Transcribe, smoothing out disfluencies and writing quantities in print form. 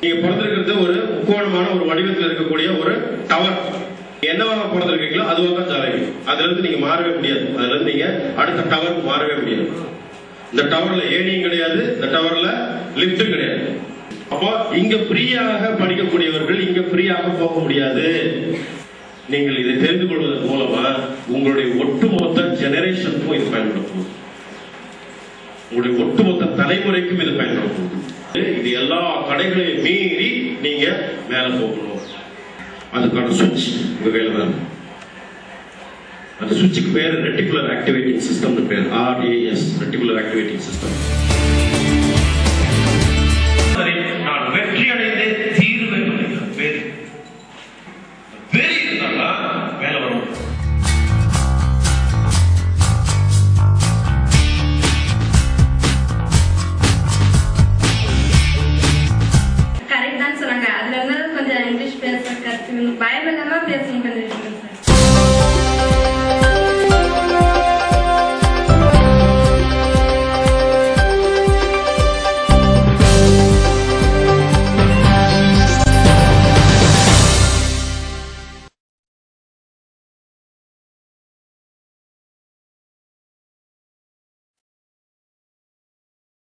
நீங்க பிறந்திருக்கிறது ஒரு முக்கோணமான ஒரு வடிவத்தில் இருக்கக்கூடிய ஒரு டவர். என்னவாக பிறந்திருக்கீங்களோ அதுவாக தான் ஜாதகம். அதுல இருந்து நீங்க மாறவே முடியாது. அதுல இருந்து நீங்க அடுத்த டவருக்கு மாறவே முடியாது. இந்த டவர்ல ஏணியும் கிடையாது, இந்த டவர்ல லிப்டும் கிடையாது. அப்போ இங்க ஃப்ரீயாக படிக்கக்கூடியவர்கள் இங்க ஃப்ரீயாக போக முடியாது. நீங்கள் இதை தெரிந்து கொள்வதன் மூலமா உங்களுடைய ஒட்டுமொத்த ஜெனரேஷனுக்கும் இது பயன்படுத்தும். உங்களுடைய ஒட்டுமொத்த தலைமுறைக்கும் இது பயன்படுத்தும். இது எல்லா தடைகளையும் மீறி நீங்க மேல போகணும். அதுக்கான சுவிட்ச் உங்க கையில தான். அந்த சுவிட்சுக்கு பேர் ரெட்டிகுலர் ஆக்டிவேட்டிங் சிஸ்டம் பேர். RAS, reticular activating system. நான் வெற்றி அடைந்து தீர்வேன் பேர் இருந்தா மேல வரும். கரெக்ட் தான் சொன்னாங்க. அதுல இருந்தாலும் கொஞ்சம் இங்கிலீஷ் பேச கற்று பயம் இல்லாம பேசணும் கொஞ்சம்.